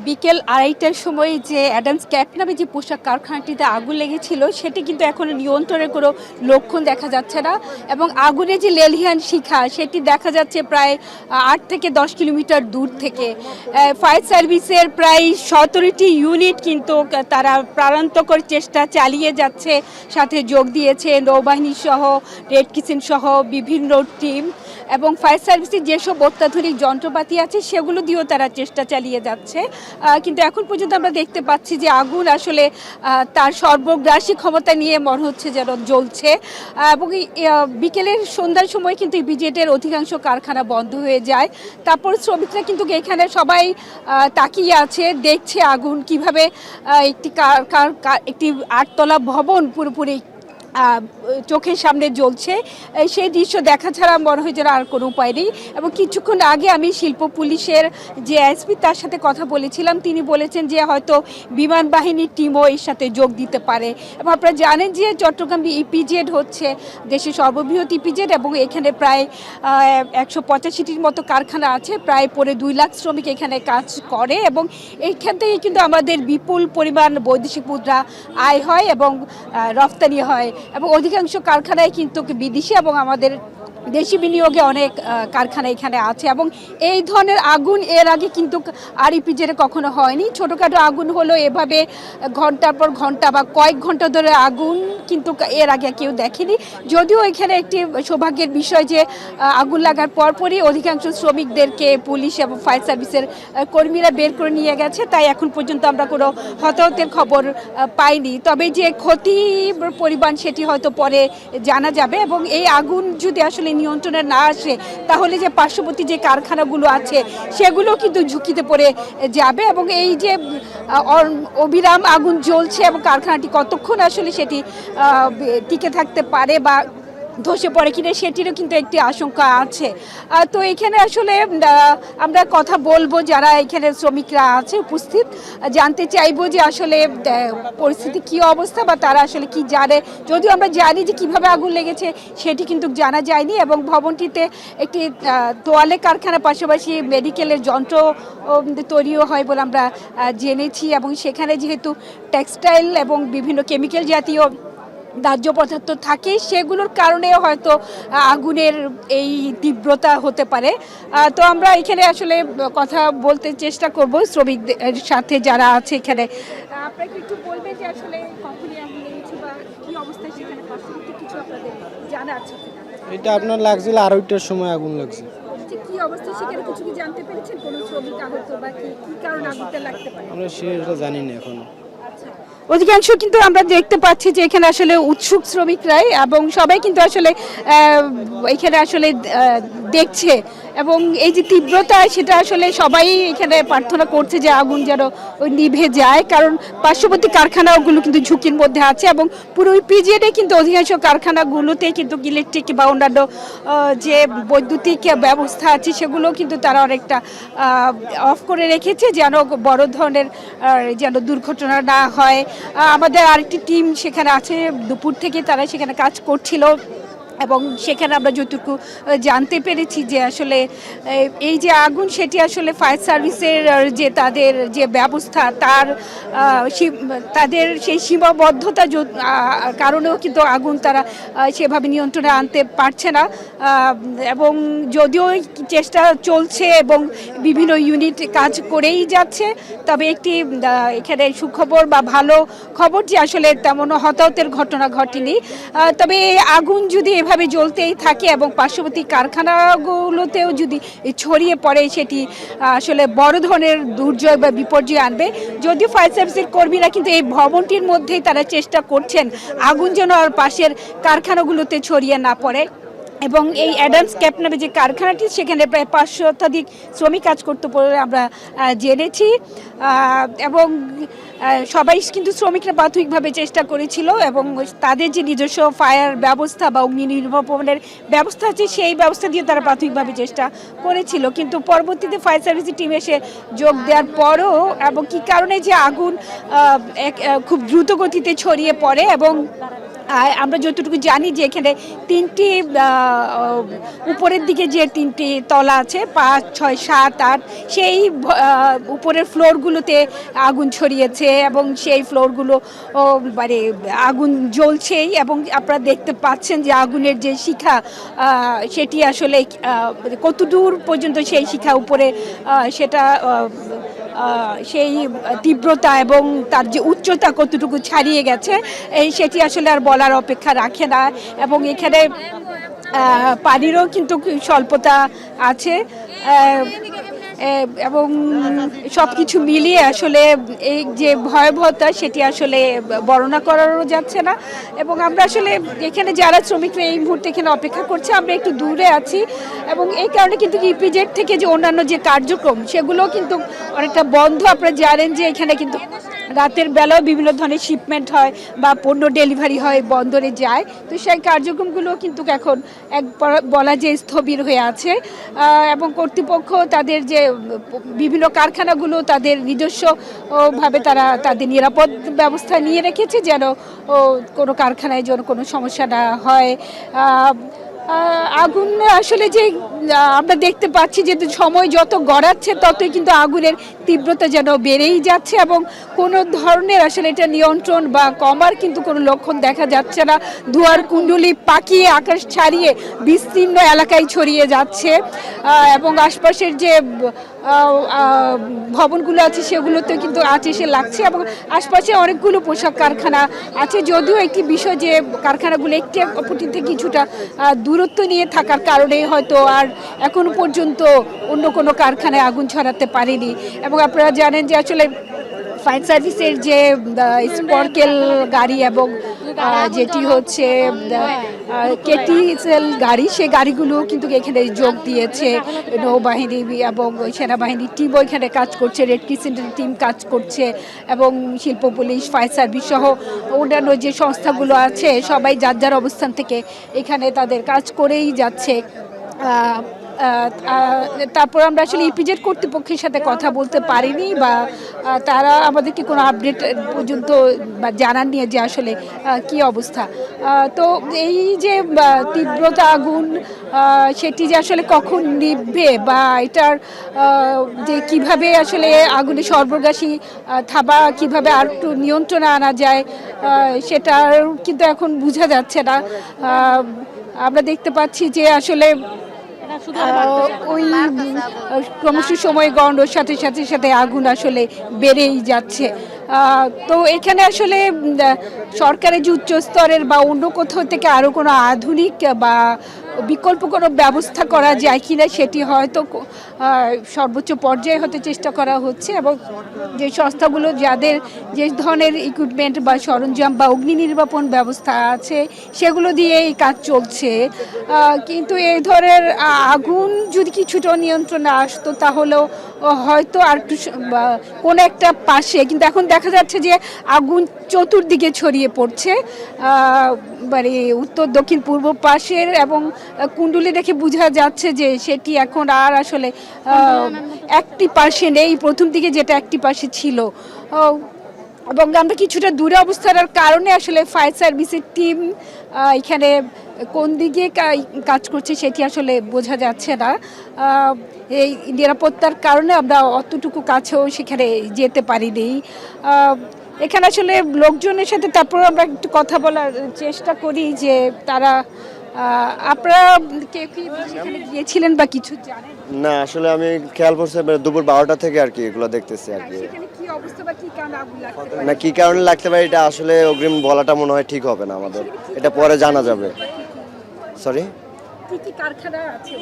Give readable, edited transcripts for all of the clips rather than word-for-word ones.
বিকেল ২:৩০টার সময় যে অ্যাডামস ক্যাপ নামে যে পোশাক কারখানাটিতে আগুন লেগেছিল সেটি কিন্তু এখন নিয়ন্ত্রণের কোনো লক্ষণ দেখা যাচ্ছে না এবং আগুনের যে লেলিহান শিখা সেটি দেখা যাচ্ছে প্রায় ৮ থেকে ১০ কিলোমিটার দূর থেকে। ফায়ার সার্ভিসের প্রায় ১৭টি ইউনিট কিন্তু তারা প্রাণান্তকর চেষ্টা চালিয়ে যাচ্ছে, সাথে যোগ দিয়েছে নৌবাহিনী সহ, রেড ক্রিসেন্ট সহ বিভিন্ন টিম এবং ফায়ার সার্ভিসের যেসব অত্যাধুনিক যন্ত্রপাতি আছে সেগুলো দিয়েও তারা চেষ্টা চালিয়ে যাচ্ছে। কিন্তু এখন পর্যন্ত আমরা দেখতে পাচ্ছি যে আগুন আসলে তার সর্বগ্রাসী ক্ষমতা নিয়ে মনে হচ্ছে যেন জ্বলছে এবং বিকেলের সন্ধ্যার সময় কিন্তু ইপিজেডের অধিকাংশ কারখানা বন্ধ হয়ে যায়। তারপর শ্রমিকরা কিন্তু এখানে সবাই তাকিয়ে আছে, দেখছে আগুন কিভাবে একটি ৮তলা ভবন পুরোপুরি চোখের সামনে জ্বলছে। সেই দৃশ্য দেখা ছাড়া মনে হয় যেন আর কোনো উপায় নেই। এবং কিছুক্ষণ আগে আমি শিল্প পুলিশের যে এসপি তার সাথে কথা বলেছিলাম, তিনি বলেছেন যে হয়তো বিমান বাহিনীর টিমও এর সাথে যোগ দিতে পারে। এবং আপনারা জানেন যে চট্টগ্রাম ইপিজেড হচ্ছে দেশের সর্ববৃহৎ ইপিজেড এবং এখানে প্রায় ১৮৫টির মতো কারখানা আছে, প্রায় ২ লাখ শ্রমিক এখানে কাজ করে এবং এইখান থেকে কিন্তু আমাদের বিপুল পরিমাণ বৈদেশিক মুদ্রা আয় হয় এবং রপ্তানি হয় এবং অধিকাংশ কারখানায় কিন্তু বিদেশি এবং আমাদের দেশি বিনিয়োগে অনেক কারখানা এখানে আছে এবং এই ধরনের আগুন এর আগে কিন্তু আর ইপিজেডে কখনো হয়নি। ছোটোখাটো আগুন হলো এভাবে ঘন্টার পর ঘন্টা বা কয়েক ঘন্টা ধরে আগুন কিন্তু এর আগে কেউ দেখেনি। যদিও এখানে একটি সৌভাগ্যের বিষয় যে আগুন লাগার পরপরই অধিকাংশ শ্রমিকদেরকে পুলিশ এবং ফায়ার সার্ভিসের কর্মীরা বের করে নিয়ে গেছে, তাই এখন পর্যন্ত আমরা কোনো হতাহতের খবর পাইনি। তবে যে ক্ষতির পরিমাণ সেটি হয়তো পরে জানা যাবে এবং এই আগুন যদি আসলে নিয়ন্ত্রণে না আসে তাহলে যে পার্শ্ববর্তী যে কারখানাগুলো আছে সেগুলো কিন্তু ঝুঁকিতে পড়ে যাবে এবং এই যে অবিরাম আগুন জ্বলছে এবং কারখানাটি কতক্ষণ আসলে সেটি টিকে থাকতে পারে বা ধসে পড়ে কিনা সেটিরও কিন্তু একটি আশঙ্কা আছে। তো এখানে আসলে আমরা কথা বলবো যারা এখানে শ্রমিকরা আছে উপস্থিত, জানতে চাইবো যে আসলে পরিস্থিতি কী অবস্থা বা তারা আসলে কি জানে। যদিও আমরা জানি যে কিভাবে আগুন লেগেছে সেটি কিন্তু জানা যায়নি এবং ভবনটিতে একটি তোয়ালে কারখানার পাশাপাশি মেডিকেলের যন্ত্র তৈরিও হয় বলে আমরা জেনেছি এবং সেখানে যেহেতু টেক্সটাইল এবং বিভিন্ন কেমিক্যাল জাতীয় দাহ্য পদার্থ থাকে সেগুলোর কারণে হয়তো আগুনের এই তীব্রতা হতে পারে। তো আমরা এখানে আসলে কথা বলতে চেষ্টা করব শ্রমিকদের সাথে যারা আছে এখানে। আপনাকে একটু বলবেন যে আসলে কখনই আগুন লেগেছে বা কী অবস্থায় সেখানে পার্শ্ববর্তী কিছু আপনাদের জানা আছে কিনা? এটা আপনার লাগছিল ২:৩০টার সময় আগুন লাগছে। কি অবস্থা সেখানে কিছু কি জানতে পেরেছেন? কোনো শ্রমিক আহত বা কি কারণে আগুনটা লাগতে পারে? আমরা সেটা জানি না এখনো। অধিকাংশ কিন্তু আমরা দেখতে পাচ্ছি যে এখানে আসলে উৎসুক শ্রমিকরাই এবং সবাই কিন্তু আসলে এখানে আসলে দেখছে এবং এই যে তীব্রতা সেটা আসলে সবাই এখানে প্রার্থনা করছে যে আগুন যেন নিভে যায়, কারণ পার্শ্ববর্তী কারখানাগুলো কিন্তু ঝুঁকির মধ্যে আছে এবং পুরো পিজিএডে কিন্তু অধিকাংশ কারখানাগুলোতে কিন্তু ইলেকট্রিক বা অন্যান্য যে বৈদ্যুতিক ব্যবস্থা আছে সেগুলো কিন্তু তারা অনেকটা অফ করে রেখেছে যেন বড় ধরনের যেন দুর্ঘটনা না হয়। আমাদের আরেকটি টিম সেখানে আছে, দুপুর থেকে তারা সেখানে কাজ করছিল এবং সেখানে আমরা যতটুকু জানতে পেরেছি যে আসলে এই যে আগুন সেটি আসলে ফায়ার সার্ভিসের যে তাদের যে ব্যবস্থা তাদের সেই সীমাবদ্ধতা কারণেও কিন্তু আগুন তারা সেভাবে নিয়ন্ত্রণে আনতে পারছে না এবং যদিও চেষ্টা চলছে এবং বিভিন্ন ইউনিট কাজ করেই যাচ্ছে, তবে একটি এখানে সুখবর বা ভালো খবর যে আসলে তেমন হতাহতের ঘটনা ঘটেনি। তবে আগুন যদি এভাবে জ্বলতেই থাকে এবং পার্শ্ববর্তী কারখানাগুলোতেও যদি ছড়িয়ে পড়ে সেটি আসলে বড় ধরনের দুর্যোগ বা বিপর্যয় আনবে। যদিও ফায়ার সার্ভিসের কর্মীরা কিন্তু এই ভবনটির মধ্যেই তারা চেষ্টা করছেন আগুন যেন আর পাশের কারখানাগুলোতে ছড়িয়ে না পড়ে এবং এই অ্যাডামস ক্যাপ নামে যে কারখানাটি সেখানে প্রায় ৫০০ শতাধিক শ্রমিক কাজ করতে বলে আমরা জেনেছি এবং সবাই কিন্তু শ্রমিকরা প্রাথমিকভাবে চেষ্টা করেছিল এবং তাদের যে নিজস্ব ফায়ার ব্যবস্থা বা অগ্নি নির্বাপনের ব্যবস্থা আছে সেই ব্যবস্থা দিয়ে তারা প্রাথমিকভাবে চেষ্টা করেছিল, কিন্তু পরবর্তীতে ফায়ার সার্ভিসের টিম এসে যোগ দেওয়ার পরও এবং কী কারণে যে আগুন খুব দ্রুত গতিতে ছড়িয়ে পড়ে এবং আর আমরা যতটুকু জানি যে এখানে তিনটি উপরের দিকে যে তিনটি তলা আছে 5, 6, 7, 8 সেই উপরের ফ্লোরগুলোতে আগুন ছড়িয়েছে এবং সেই ফ্লোরগুলো মানে আগুন জ্বলছেই এবং আপনারা দেখতে পাচ্ছেন যে আগুনের যে শিখা সেটি আসলে কতদূর পর্যন্ত সেই শিখা উপরে সেটা সেই তীব্রতা এবং তার যে উচ্চতা কতটুকু ছাড়িয়ে গেছে সেটি আসলে আর বলার অপেক্ষা রাখে না এবং এখানে পানিরও কিন্তু স্বল্পতা আছে এবং সব কিছু মিলিয়ে আসলে এই যে ভয়াবহতা সেটি আসলে বর্ণনা করারও যাচ্ছে না এবং আমরা আসলে এখানে যারা শ্রমিকরা এই মুহূর্তে এখানে অপেক্ষা করছে আমরা একটু দূরে আছি এবং এই কারণে কিন্তু ইপিজেড থেকে যে অন্যান্য যে কার্যক্রম সেগুলো কিন্তু অনেকটা বন্ধ। আপনারা জানেন যে এখানে কিন্তু রাতের বেলাও বিভিন্ন ধরনের শিপমেন্ট হয় বা পণ্য ডেলিভারি হয়, বন্দরে যায়, তো সেই কার্যক্রমগুলো কিন্তু এখন বলা যে স্থবির হয়ে আছে এবং কর্তৃপক্ষ তাদের যে বিভিন্ন কারখানাগুলো তাদের নিজস্বভাবে তারা তাদের নিরাপদ ব্যবস্থা নিয়ে রেখেছে যেন কোনো কারখানায় যেন কোনো সমস্যা না হয়। আগুন আসলে যে আমরা দেখতে পাচ্ছি যে সময় যত গড়াচ্ছে ততই কিন্তু আগুনের তীব্রতা যেন বেড়েই যাচ্ছে এবং কোনো ধরনের আসলে এটা নিয়ন্ত্রণ বা কমার কিন্তু কোনো লক্ষণ দেখা যাচ্ছে না। ধোঁয়ার কুণ্ডলি পাকিয়ে আকাশ ছাড়িয়ে বিস্তীর্ণ এলাকায় ছড়িয়ে যাচ্ছে এবং আশপাশের যে ভবনগুলো আছে সেগুলোতে কিন্তু আঁচ এসে লাগছে এবং আশপাশে অনেকগুলো পোশাক কারখানা আছে, যদিও একটি বিষয় যে কারখানাগুলো একটি অপরটি থেকে কিছুটা দূরত্ব নিয়ে থাকার কারণে হয়তো আর এখনো পর্যন্ত অন্য কোনো কারখানায় আগুন ছড়াতে পারেনি। এবং আপনারা জানেন যে আসলে ফায়ার সার্ভিসের যে স্পর্কেল গাড়ি এবং যেটি হচ্ছে কেটিসেল গাড়ি, সেই গাড়িগুলো কিন্তু এখানে যোগ দিয়েছে। নৌবাহিনী এবং সেনাবাহিনীর টিমও এখানে কাজ করছে, রেড ক্রিসেন্টের টিম কাজ করছে এবং শিল্প পুলিশ, ফায়ার সার্ভিস সহ অন্যান্য যে সংস্থাগুলো আছে সবাই যার যার অবস্থান থেকে এখানে তাদের কাজ করেই যাচ্ছে। তারপর আমরা আসলে ইপিজেড কর্তৃপক্ষের সাথে কথা বলতে পারিনি বা তারা আমাদেরকে কোনো আপডেট পর্যন্ত জানাননি যে আসলে কি অবস্থা। তো এই যে তীব্রতা আগুন সেটি যে আসলে কখন নিভবে বা এটার যে কিভাবে আসলে আগুনের সর্বগ্রাসী থাবা কিভাবে আর একটু নিয়ন্ত্রণে আনা যায় সেটার কিন্তু এখন বোঝা যাচ্ছে না। আমরা দেখতে পাচ্ছি যে আসলে ওই ক্রমশ সময় গণ্ডর সাথে সাথে সাথে আগুন আসলে বেড়েই যাচ্ছে। তো এখানে আসলে সরকারের যে উচ্চ স্তরের বা অন্য কোথাও থেকে আরও কোনো আধুনিক বা বিকল্প কোনো ব্যবস্থা করা যায় কিনা সেটি হয়তো সর্বোচ্চ পর্যায়ে হতে চেষ্টা করা হচ্ছে এবং যে সংস্থাগুলো যাদের যে ধরনের ইকুইপমেন্ট বা সরঞ্জাম বা অগ্নি নির্বাপন ব্যবস্থা আছে সেগুলো দিয়ে এই কাজ চলছে। কিন্তু এই ধরনের আগুন যদি কিছুটা নিয়ন্ত্রণে আসতো তাহলেও হয়তো আর একটু কোনো একটা পাশে, কিন্তু এখন দেখা যাচ্ছে যে আগুন চতুর্দিকে ছড়িয়ে পড়ছে, মানে উত্তর দক্ষিণ পূর্ব পাশের এবং কুণ্ডলি দেখে বোঝা যাচ্ছে যে সেটি এখন আর আসলে একটি পাশে নেই, প্রথম দিকে যেটা একটি পাশে ছিল। এবং আমরা কিছুটা দূরে অবস্থার কারণে আসলে ফায়ার সার্ভিসের টিম এখানে কোন দিকে কাজ করছে সেটি আসলে বোঝা যাচ্ছে না। এই নিরাপত্তার কারণে আমরা অতটুকু কাছেও সেখানে যেতে পারিনি। এখানে আসলে লোকজনের সাথে তারপর আমরা একটু কথা বলার চেষ্টা করি যে তারা আপনারা কেউ কি সেখানে গিয়েছিলেন বা কিছু জানেন? না, আসলে আমি খেয়াল করছি দুপুর 12টা থেকে আর কি এগুলো দেখতেছি আর কি। কি অবস্থা বা কি কারণে আগুন লাগছে না, কি কারণে লাগতে পারে এটা আসলে অগ্রিম বলাটা মনে হয় ঠিক হবে না, আমাদের এটা পরে জানা যাবে। সরি, কি কি কারখানা আছে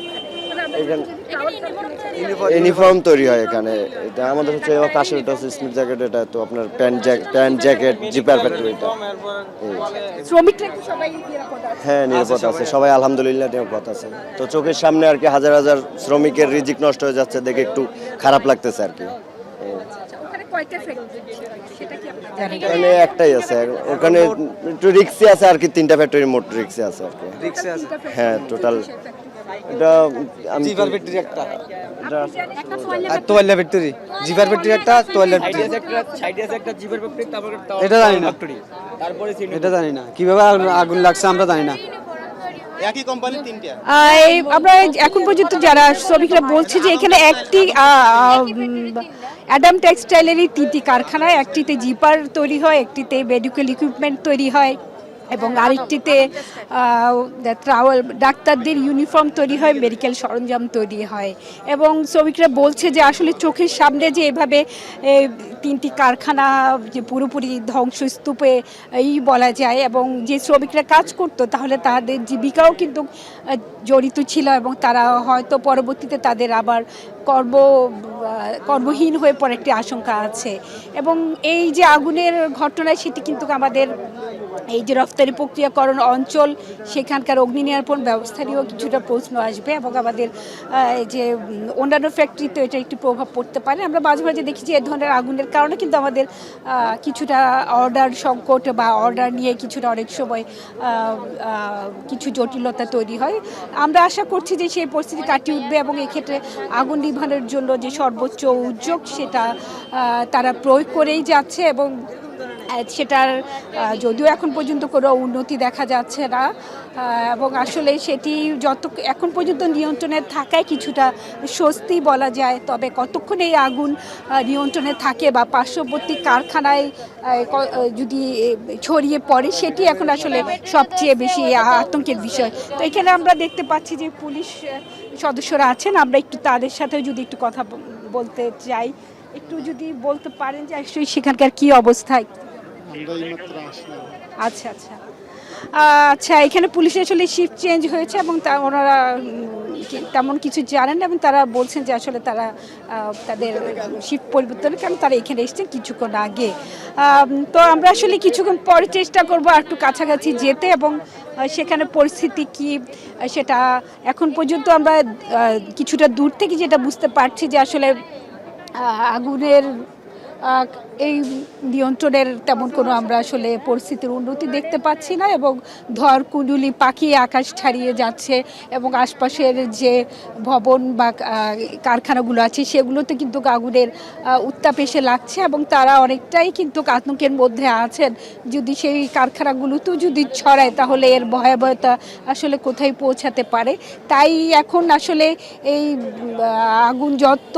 ইউনিফর্ম তৈরি হয় এখানে। এটা আমাদের হচ্ছে পাশে এটা হচ্ছে স্মিথ জ্যাকেট, এটা তো আপনার প্যান্ট জ্যাকেট জিপার ফ্যাক্টরি। এটা শ্রমিকরা কি সবাই নিরাপদ আছে? হ্যাঁ, নিরাপদ আছে সবাই, আলহামদুলিল্লাহ নিরাপদ আছে। তো চোখের সামনে আর কি হাজার হাজার শ্রমিকের রিজিক নষ্ট হয়ে যাচ্ছে দেখে একটু খারাপ লাগতেছে আর কি। ওখানে কয়টা ফ্যাক্টরি সেটা কি আপনারা জানেন? ওখানে একটাই আছে, ওখানে একটু রিক্সি আছে আর কি, 3টা ফ্যাক্টরি মোট রিক্সি আছে আর কি। রিক্সে আছে। হ্যাঁ, টোটাল এটা আমি জিফার ফ্যাক্টরি একটা একটা toilet আর তোয়াল্লা ফ্যাক্টরি, জিফার ফ্যাক্টরি একটা, তোয়াল্লা ফ্যাক্টরি। এটা জানি না, এটা জানি না কিভাবে আগুন লাগছে আমরা জানি না। একই কোম্পানি তিনটা। আমরা এখন পর্যন্ত যারা শ্রমিকরা বলছে যে এখানে একটি অ্যাডাম টেক্সটাইলেরই তিনটি কারখানা, একটিতে জিপার তৈরি হয়, একটিতে মেডিকেল ইকুইপমেন্ট তৈরি হয় এবং আরেকটিতে ট্রাভেল ডাক্তারদের ইউনিফর্ম তৈরি হয়, মেডিকেল সরঞ্জাম তৈরি হয়। এবং শ্রমিকরা বলছে যে আসলে চোখের সামনে যে এভাবে তিনটি কারখানা যে পুরোপুরি ধ্বংসস্তূপে বলা যায়, এবং যে শ্রমিকরা কাজ করতো তাহলে তাদের জীবিকাও কিন্তু জড়িত ছিল এবং তারা হয়তো পরবর্তীতে তাদের আবার কর্মহীন হয়ে পড়ার একটি আশঙ্কা আছে। এবং এই যে আগুনের ঘটনায় সেটি কিন্তু আমাদের এই যে রফতানি প্রক্রিয়াকরণ অঞ্চল সেখানকার অগ্নি নিরাপণ ব্যবস্থা নিয়েও কিছুটা প্রশ্ন আসবে এবং আমাদের এই যে অন্যান্য ফ্যাক্টরিতে এটা একটু প্রভাব পড়তে পারে। আমরা মাঝে মাঝে দেখি যে এই ধরনের আগুনের কারণে কিন্তু আমাদের কিছুটা অর্ডার সংকট বা অর্ডার নিয়ে কিছুটা অনেক সময় কিছু জটিলতা তৈরি হয়। আমরা আশা করছি যে সেই পরিস্থিতি কাটিয়ে উঠবে এবং এক্ষেত্রে আগুন নিভানোর জন্য যে সর্বোচ্চ উদ্যোগ সেটা তারা প্রয়োগ করেই যাচ্ছে এবং সেটার যদিও এখন পর্যন্ত কোনো উন্নতি দেখা যাচ্ছে না এবং আসলে সেটি এখন পর্যন্ত নিয়ন্ত্রণে থাকায় কিছুটা স্বস্তি বলা যায়। তবে কতক্ষণ এই আগুন নিয়ন্ত্রণে থাকে বা পার্শ্ববর্তী কারখানায় যদি ছড়িয়ে পড়ে সেটি এখন আসলে সবচেয়ে বেশি আতঙ্কের বিষয়। তো এখানে আমরা দেখতে পাচ্ছি যে পুলিশ সদস্যরা আছেন, আমরা একটু তাদের সাথে যদি একটু কথা বলতে চাই, একটু যদি বলতে পারেন যে আসলে সেখানকার কি অবস্থায়। আচ্ছা আচ্ছা আচ্ছা, এখানে পুলিশ আসলে শিফট চেঞ্জ হয়েছে এবং ওনারা তেমন কিছু জানেন না এবং তারা বলছেন যে আসলে তারা তাদের শিফট পরিবর্তনের কারণে তারা এখানে এসেছেন কিছুক্ষণ আগে। তো আমরা আসলে কিছুক্ষণ পরে চেষ্টা করবো আর একটু কাছাকাছি যেতে এবং সেখানে পরিস্থিতি কি সেটা এখন পর্যন্ত আমরা কিছুটা দূর থেকে যেটা বুঝতে পারছি যে আসলে আগুনের এই নিয়ন্ত্রণের তেমন কোনো আমরা আসলে পরিস্থিতির উন্নতি দেখতে পাচ্ছি না এবং ধরকুণ্ডুলি পাকিয়ে আকাশ ছাড়িয়ে যাচ্ছে এবং আশপাশের যে ভবন বা কারখানাগুলো আছে সেগুলোতে কিন্তু আগুনের উত্তাপ এসে লাগছে এবং তারা অনেকটাই কিন্তু আতঙ্কের মধ্যে আছেন। যদি সেই কারখানাগুলোতেও যদি ছড়ায় তাহলে এর ভয়াবহতা আসলে কোথায় পৌঁছাতে পারে। তাই এখন আসলে এই আগুন যত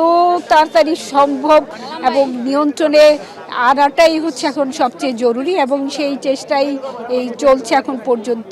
তাড়াতাড়ি সম্ভব এবং নিয়ন্ত্রণে আনাটাই হচ্ছে এখন সবচেয়ে জরুরি এবং সেই চেষ্টাই চলছে এখন পর্যন্ত।